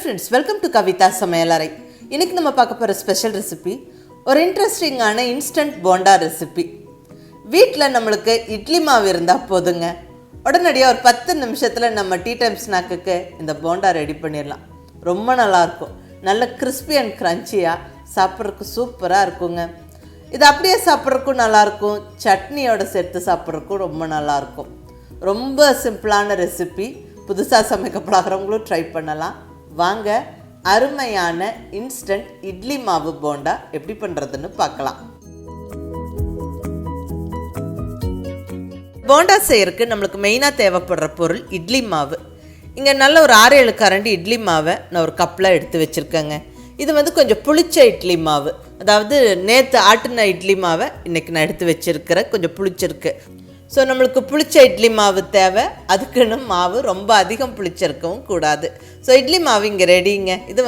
friends, welcome to Kavita Samayalarai. இன்னைக்கு நம்ம பார்க்க போற ஸ்பெஷல் ரெசிபி ஒரு இன்ட்ரஸ்டிங்கான இன்ஸ்டன்ட் போண்டா ரெசிபி. வீட்ல நம்மளுக்கு இட்லி மாவு இருந்தா போதுங்க. உடனடியா ஒரு 10 நிமிஷத்துல நம்ம டீ டைம் ஸ்நாக்குக்கு இந்த போண்டா ரெடி பண்ணிடலாம். ரொம்ப நல்லா இருக்கும். நல்ல கிறிஸ்பி அண்ட் கிரன்ச்சியா சாப்பிட்றதுக்கு சூப்பரா இருக்குங்க. இது அப்படியே சாப்பிட்றதுக்கும் நல்லா இருக்கும். சட்னியோட சேர்த்து சாப்பிட்றதுக்கும் ரொம்ப நல்லா இருக்கும். ரொம்ப சிம்பிளான ரெசிபி. புதுசாக சமைக்க பழகிறவங்களும் ட்ரை பண்ணலாம். வாங்க அருமையான இன்ஸ்டன்ட் இட்லி மாவு போண்டா எப்படி பண்ணுறதுன்னு பார்க்கலாம். போண்டா செய்யறதுக்கு நம்மளுக்கு மெயினாக தேவைப்படுற பொருள் இட்லி மாவு. இங்கே நல்ல ஒரு 6-7 கரண்டி இட்லி மாவை நான் ஒரு கப்பில் எடுத்து வச்சுருக்கேங்க. இது கொஞ்சம் புளிச்ச இட்லி மாவு, அதாவது நேற்று ஆட்டின இட்லி மாவை இன்றைக்கி நான் எடுத்து வச்சுருக்கிறேன். கொஞ்சம் புளிச்சிருக்கு. ஸோ நம்மளுக்கு புளிச்ச இட்லி மாவு தேவை. அதுக்குன்னு மாவு ரொம்ப அதிகம் புளிச்சிருக்கவும் கூடாது. ஸோ இட்லி மாவு இங்கே ரெடிங்க. இது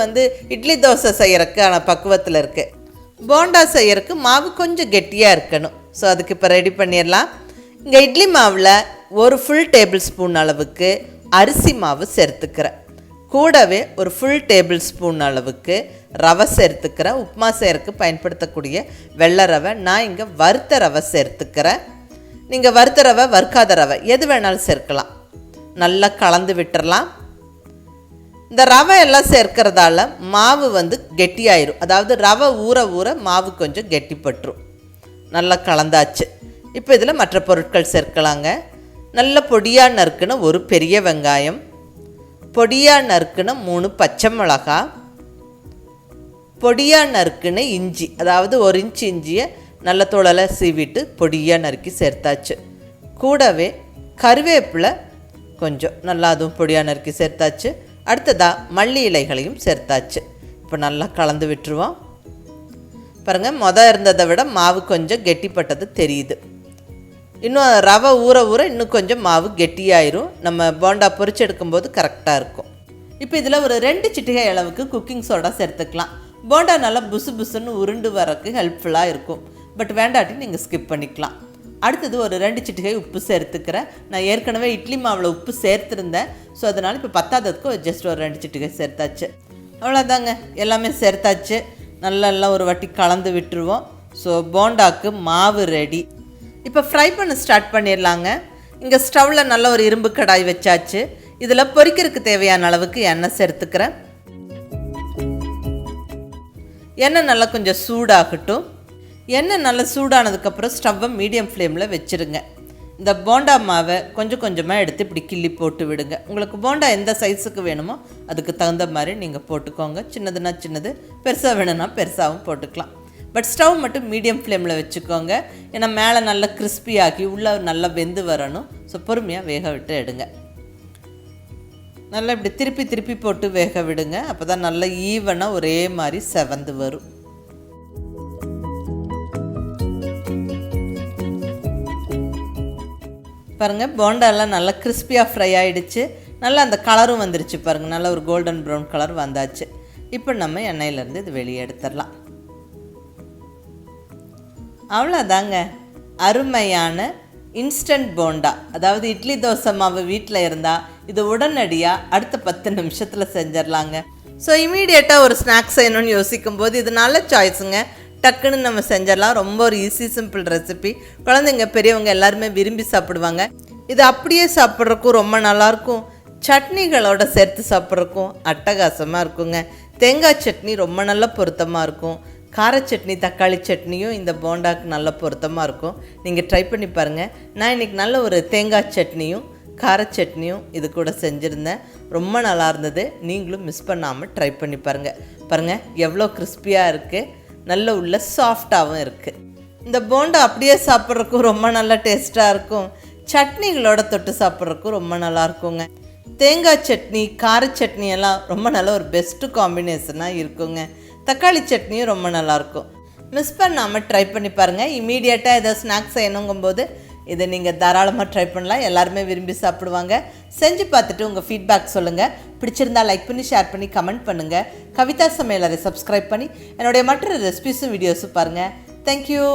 இட்லி தோசை செய்யறதுக்கான பக்குவத்தில் இருக்குது. போண்டா செய்யறதுக்கு மாவு கொஞ்சம் கெட்டியாக இருக்கணும். ஸோ அதுக்கு இப்போ ரெடி பண்ணிடலாம். இங்கே இட்லி மாவில் ஒரு ஃபுல் டேபிள் ஸ்பூன் அளவுக்கு அரிசி மாவு சேர்த்துக்கிறேன். கூடவே ஒரு ஃபுல் டேபிள் ஸ்பூன் அளவுக்கு ரவை சேர்த்துக்கிறேன். உப்புமா செய்யறதுக்கு பயன்படுத்தக்கூடிய வெள்ளை ரவை. நான் இங்கே வறுத்த ரவை சேர்த்துக்கிறேன். நீங்கள் வறுத்த ரவை வறுக்காத ரவை எது வேணாலும் சேர்க்கலாம். நல்லா கலந்து விட்டுறலாம். இந்த ரவை எல்லாம் சேர்க்கறதால மாவு கெட்டியாயிரும். அதாவது ரவை ஊற ஊற மாவு கொஞ்சம் கெட்டிப்பட்டுரும். நல்லா கலந்தாச்சு. இப்போ இதில் மற்ற பொருட்கள் சேர்க்கலாங்க. நல்ல பொடியாக நறுக்குன ஒரு பெரிய வெங்காயம், பொடியாக நறுக்குன 3 பச்சை மிளகாய், பொடியாக நறுக்குன இஞ்சி, அதாவது 1 இன்ச் இஞ்சியை நல்ல தோலை சீவிட்டு பொடியாக நறுக்கி சேர்த்தாச்சு. கூடவே கருவேப்பிலை கொஞ்சம் நல்லா அதுவும் பொடியாக நறுக்கி சேர்த்தாச்சு. அடுத்ததாக மல்லி இலைகளையும் சேர்த்தாச்சு. இப்போ நல்லா கலந்து விட்டுருவோம். பாருங்கள், இருந்ததை விட மாவு கொஞ்சம் கெட்டிப்பட்டது தெரியுது. இன்னும் ரவை ஊற ஊற இன்னும் கொஞ்சம் மாவு கெட்டியாயிரும். நம்ம போண்டா பொரிச்சு எடுக்கும்போது கரெக்டாக இருக்கும். இப்போ இதில் ஒரு 2 சிட்டிகை அளவுக்கு குக்கிங் சோடா சேர்த்துக்கலாம். போண்டா நல்லா புசு புசுன்னு உருண்டு வரக்கு ஹெல்ப்ஃபுல்லாக இருக்கும். பட் வேண்டாட்டி நீங்கள் ஸ்கிப் பண்ணிக்கலாம். அடுத்தது ஒரு 2 சிட்டிகை உப்பு சேர்த்துக்கிறேன். நான் ஏற்கனவே இட்லி மாவில் உப்பு சேர்த்துருந்தேன். ஸோ அதனால் இப்போ பத்தாததுக்கு ஜஸ்ட் ஒரு 2 சிட்டிகை சேர்த்தாச்சு. அவ்வளோதாங்க, எல்லாமே சேர்த்தாச்சு. நல்லா ஒரு வாட்டி கலந்து விட்டுருவோம். ஸோ போண்டாக்கு மாவு ரெடி. இப்போ ஃப்ரை பண்ண ஸ்டார்ட் பண்ணிடலாங்க. இங்கே ஸ்டவ்வில் நல்ல ஒரு இரும்பு கடாய் வச்சாச்சு. இதில் பொரிக்கிறதுக்கு தேவையான அளவுக்கு எண்ணெய் சேர்த்துக்கிறேன். எண்ணெய் நல்லா கொஞ்சம் சூடாகட்டும். எண்ணெய் நல்லா சூடானதுக்கப்புறம் ஸ்டவ்வை மீடியம் ஃப்ளேமில் வச்சுருங்க. இந்த போண்டா மாவை கொஞ்சம் கொஞ்சமாக எடுத்து இப்படி கிள்ளி போட்டு விடுங்க. உங்களுக்கு போண்டா எந்த சைஸுக்கு வேணுமோ அதுக்கு தகுந்த மாதிரி நீங்கள் போட்டுக்கோங்க. சின்னதுன்னா சின்னது, பெருசாக வேணும்னா பெருசாகவும் போட்டுக்கலாம். பட் ஸ்டவ் மட்டும் மீடியம் ஃப்ளேமில் வச்சுக்கோங்க. ஏன்னா மேலே நல்லா கிறிஸ்பியாகி உள்ளே நல்லா வெந்து வரணும். ஸோ பொறுமையாக வேக விட்டு எடுங்க. நல்லா இப்படி திருப்பி திருப்பி போட்டு வேக விடுங்க. அப்போ தான் நல்லா ஈவனாக ஒரே மாதிரி செவந்து வரும். பாருங்கள், போண்டாலாம் நல்லா கிறிஸ்பியாக ஃப்ரை ஆகிடுச்சு. நல்லா அந்த கலரும் வந்துருச்சு. பாருங்கள், நல்லா ஒரு கோல்டன் ப்ரௌன் கலர் வந்தாச்சு. இப்போ நம்ம எண்ணெயிலேருந்து இது வெளியே எடுத்துடலாம். அவ்வளோதாங்க, அருமையான இன்ஸ்டன்ட் போண்டா. அதாவது இட்லி தோசை மாவு வீட்டில் இருந்தால் இது உடனடியாக அடுத்த 10 நிமிஷத்தில் செஞ்சிடலாங்க. ஸோ இமீடியட்டாக ஒரு ஸ்நாக்ஸ் செய்யணும்னு யோசிக்கும் போது இது நல்ல சாய்ஸுங்க. டக்குன்னு நம்ம செஞ்சிடலாம். ரொம்ப ஒரு ஈஸி சிம்பிள் ரெசிபி. குழந்தைங்க பெரியவங்க எல்லாருமே விரும்பி சாப்பிடுவாங்க. இது அப்படியே சாப்பிட்றதுக்கும் ரொம்ப நல்லாயிருக்கும். சட்னிகளோட சேர்த்து சாப்பிட்றதுக்கும் அட்டகாசமாக இருக்குங்க. தேங்காய் சட்னி ரொம்ப நல்ல பொருத்தமாக இருக்கும். கார சட்னி, தக்காளி சட்னியும் இந்த போண்டாக்கு நல்ல பொருத்தமாக இருக்கும். நீங்கள் ட்ரை பண்ணி பாருங்கள். நான் இன்றைக்கி நல்ல ஒரு தேங்காய் சட்னியும் கார சட்னியும் இது கூட செஞ்சுருந்தேன். ரொம்ப நல்லா இருந்தது. நீங்களும் மிஸ் பண்ணாமல் ட்ரை பண்ணி பாருங்கள் எவ்வளோ கிறிஸ்பியாக இருக்குது. நல்ல உள்ள சாஃப்டாகவும் இருக்குது. இந்த போண்டா அப்படியே சாப்பிட்றதுக்கும் ரொம்ப நல்ல டேஸ்ட்டாக இருக்கும். சட்னிகளோட தொட்டு சாப்பிட்றதுக்கும் ரொம்ப நல்லா இருக்குங்க. தேங்காய் சட்னி, கார சட்னி எல்லாம் ரொம்ப நல்ல ஒரு பெஸ்ட்டு காம்பினேஷனாக இருக்குங்க. தக்காளி சட்னியும் ரொம்ப நல்லாயிருக்கும். மிஸ் பண்ணாமல் ட்ரை பண்ணி பாருங்கள். இமீடியட்டாக ஏதாவது ஸ்நாக்ஸ் செய்யணுங்கும்போது இதை நீங்கள் தாராளமாக ட்ரை பண்ணலாம். எல்லாருமே விரும்பி சாப்பிடுவாங்க. செஞ்சு பார்த்துட்டு உங்கள் ஃபீட்பேக் சொல்லுங்கள். பிடிச்சிருந்தால் லைக் பண்ணி, ஷேர் பண்ணி, கமெண்ட் பண்ணுங்கள். கவிதா சமையலறை சப்ஸ்கிரைப் பண்ணி என்னுடைய மற்ற ரெசிபிஸும் வீடியோஸும் பாருங்கள். தேங்க்யூ.